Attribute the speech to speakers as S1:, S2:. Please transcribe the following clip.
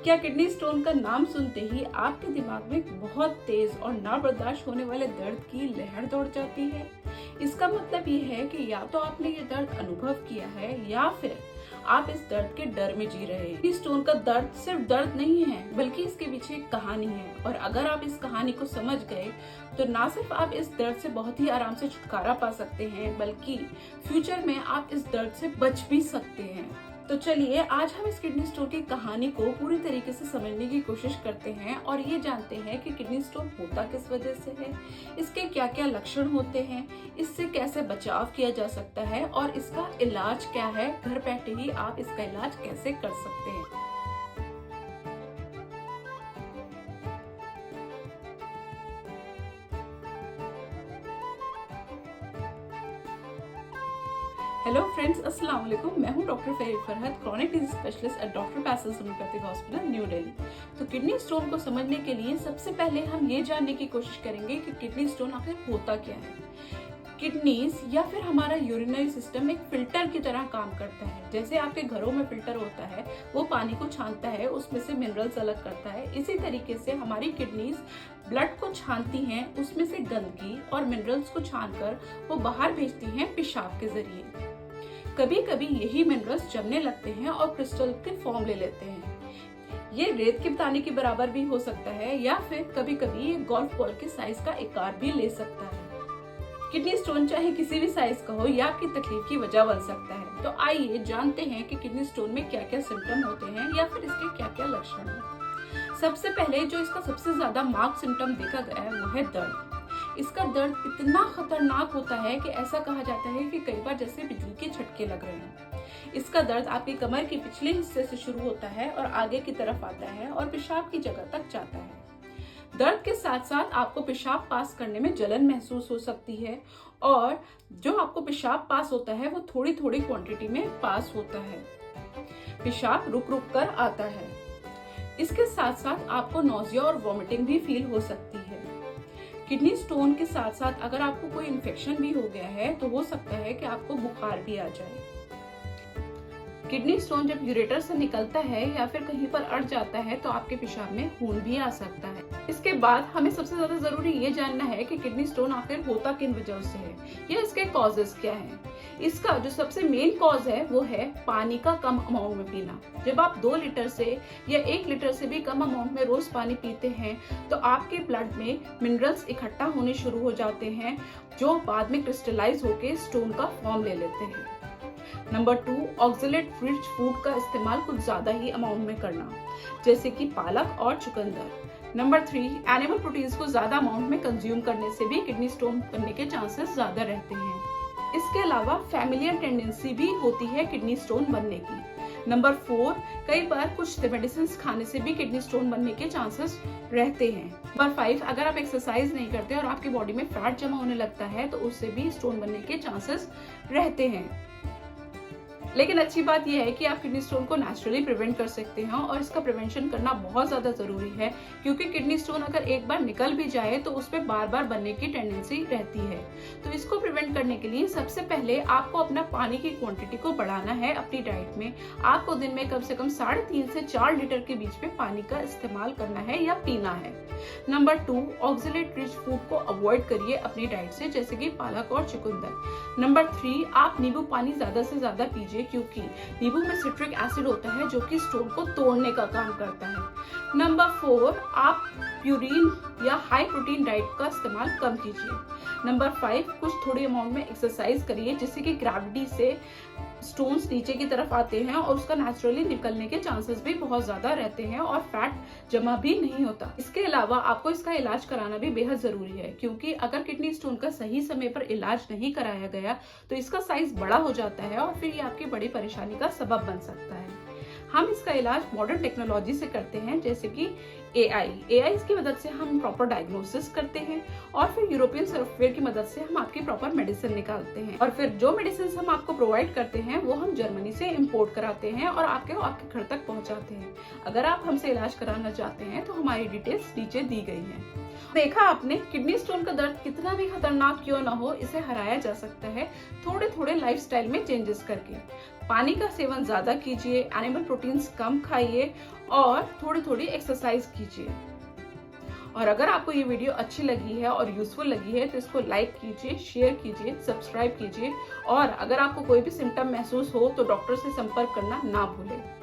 S1: क्या kidney stone का नाम सुनते ही आपके दिमाग में बहुत तेज और ना बर्दाश्त होने वाले दर्द की लहर दौड़ जाती है? इसका मतलब ये है कि या तो आपने ये दर्द अनुभव किया है या फिर आप इस दर्द के डर में जी रहे हैं। किडनी स्टोन का दर्द सिर्फ दर्द नहीं है, बल्कि इसके पीछे एक कहानी है, और अगर आप इस कहानी को समझ गए तो ना सिर्फ आप इस दर्द से बहुत ही आराम से छुटकारा पा सकते हैं, बल्कि फ्यूचर में आप इस दर्द से बच भी सकते हैं। तो चलिए आज हम इस किडनी स्टोन की कहानी को पूरी तरीके से समझने की कोशिश करते हैं और ये जानते हैं कि किडनी स्टोन होता किस वजह से है, इसके क्या क्या लक्षण होते हैं, इससे कैसे बचाव किया जा सकता है और इसका इलाज क्या है। घर बैठे ही आप इसका इलाज कैसे कर सकते हैं। हेलो फ्रेंड्स, अस्सलाम वालेकुम। मैं हूं doctor Farhat, chronic disease specialist at doctor Basil homoeopathic hospital, new Delhi. तो किडनी स्टोन को समझने के लिए सबसे पहले हम ये जानने की कोशिश करेंगे कि किडनी स्टोन आखिर होता क्या है। किडनीज या फिर हमारा यूरिनरी सिस्टम एक फिल्टर की तरह काम करता है। जैसे आपके घरों में फिल्टर होता है, वो पानी को छानता है, उसमें से मिनरल्स अलग करता है, इसी तरीके से हमारी किडनीज ब्लड को छानती हैं, उसमें से गंदगी और मिनरल्स को छानकर वो बाहर भेजती हैं पेशाब के जरिए। कभी कभी यही मिनरल्स जमने लगते हैं और क्रिस्टल के फॉर्म ले लेते हैं। ये रेत के पानी के बराबर भी हो सकता है या फिर कभी कभी ये गोल्फ बॉल के साइज का आकार भी ले सकता है। किडनी स्टोन चाहे किसी भी साइज का हो, यह आपकी तकलीफ की वजह बन सकता है। तो आइए जानते हैं कि किडनी स्टोन में क्या क्या सिम्टम होते हैं या फिर इसके क्या क्या लक्षण हैं। सबसे पहले जो इसका सबसे ज्यादा मार्क सिम्टम देखा गया है वो है दर्द। इसका दर्द इतना खतरनाक होता है कि ऐसा कहा जाता है कि कई बार जैसे बिजली के झटके लग रहे हैं। इसका दर्द आपकी कमर के पिछले हिस्से से शुरू होता है और आगे की तरफ आता है और पेशाब की जगह तक जाता है। दर्द के साथ साथ आपको पेशाब पास करने में जलन महसूस हो सकती है और जो आपको पेशाब पास होता है वो थोड़ी थोड़ी क्वांटिटी में पास होता है। पेशाब रुक रुक कर आता है। इसके साथ साथ आपको नोजिया और वॉमिटिंग भी फील हो सकती है। किडनी स्टोन के साथ साथ अगर आपको कोई इन्फेक्शन भी हो गया है तो हो सकता है कि आपको बुखार भी आ जाए। किडनी स्टोन जब यूरेटर से निकलता है या फिर कहीं पर अड़ जाता है तो आपके पेशाब में खून भी आ सकता है। इसके बाद हमें सबसे ज्यादा जरूरी ये जानना है कि किडनी स्टोन आखिर होता किन वजह से है या इसके कॉजेस क्या हैं। इसका जो सबसे मेन कॉज है वो है पानी का कम अमाउंट में पीना। जब आप 2 लीटर से या 1 लीटर से भी कम अमाउंट में रोज पानी पीते हैं तो आपके ब्लड में मिनरल्स इकट्ठा होने शुरू हो जाते हैं, जो बाद में क्रिस्टलाइज होकर स्टोन का फॉर्म ले लेते हैं। नंबर 2, ऑक्सलेट रिच फूड का इस्तेमाल कुछ ज्यादा ही अमाउंट में करना, जैसे कि पालक और चुकंदर। नंबर 3, एनिमल प्रोटीन्स को ज्यादा अमाउंट में कंज्यूम करने से भी किडनी स्टोन बनने के चांसेस ज्यादा रहते हैं। इसके अलावा फैमिलियल टेंडेंसी भी होती है किडनी स्टोन बनने की। नंबर 4, कई बार कुछ मेडिसिन खाने से भी किडनी स्टोन बनने के चांसेस रहते हैं। नंबर 5, अगर आप एक्सरसाइज नहीं करते और आपकी बॉडी में फैट जमा होने लगता है तो उससे भी स्टोन बनने के चांसेस रहते हैं। लेकिन अच्छी बात यह है कि आप किडनी स्टोन को नेचुरली प्रिवेंट कर सकते हैं और इसका प्रिवेंशन करना बहुत ज्यादा जरूरी है, क्योंकि किडनी स्टोन अगर एक बार निकल भी जाए तो उस पर बार बार बनने की टेंडेंसी रहती है। तो इसको प्रिवेंट करने के लिए सबसे पहले आपको अपना पानी की क्वांटिटी को बढ़ाना है। अपनी डाइट में आपको दिन में कम से कम 3.5 से 4 लीटर के बीच में पानी का इस्तेमाल करना है या पीना है। नंबर 2, ऑक्सलेट रिच फूड को अवॉइड करिए अपनी डाइट से, जैसे कि पालक और चुकंदर। नंबर 3, आप नींबू पानी ज्यादा से ज्यादा पीजिए, क्योंकि नींबू में सिट्रिक एसिड होता है जो कि स्टोन को तोड़ने का काम करता है। नंबर 4, आप प्यूरिन या हाई प्रोटीन डाइट का इस्तेमाल कम कीजिए। नंबर 5, कुछ थोड़ी अमाउंट में एक्सरसाइज करिए, जिससे कि ग्रेविटी से स्टोन्स नीचे की तरफ आते हैं और उसका नेचुरली निकलने के चांसेस भी बहुत ज्यादा रहते हैं और फैट जमा भी नहीं होता। इसके अलावा आपको इसका इलाज कराना भी बेहद जरूरी है, क्योंकि अगर किडनी स्टोन का सही समय पर इलाज नहीं कराया गया तो इसका साइज बड़ा हो जाता है और फिर ये आपकी बड़ी परेशानी का सबब बन सकता है। हम इसका इलाज मॉडर्न टेक्नोलॉजी से करते हैं, जैसे कि एआई की मदद से हम प्रॉपर डायग्नोसिस करते हैं और फिर यूरोपियन सॉफ्टवेयर की मदद से हम आपकी प्रॉपर मेडिसिन निकालते हैं और फिर जो मेडिसिन हम आपको प्रोवाइड करते हैं वो हम जर्मनी से इंपोर्ट कराते हैं और आपके घर तक पहुंचाते हैं। अगर आप हमसे इलाज कराना चाहते हैं तो हमारी डिटेल्स नीचे दी गई हैं। देखा आपने, किडनी स्टोन का दर्द कितना भी खतरनाक क्यों ना हो, इसे हराया जा सकता है थोड़े थोड़े लाइफस्टाइल में चेंजेस करके। पानी का सेवन ज्यादा कीजिए, एनिमल प्रोटीन्स कम खाइए और थोड़ी थोड़ी एक्सरसाइज कीजिए। और अगर आपको ये वीडियो अच्छी लगी है और यूजफुल लगी है तो इसको लाइक कीजिए, शेयर कीजिए, सब्सक्राइब कीजिए और अगर आपको कोई भी सिम्टम महसूस हो तो डॉक्टर से संपर्क करना ना भूलें।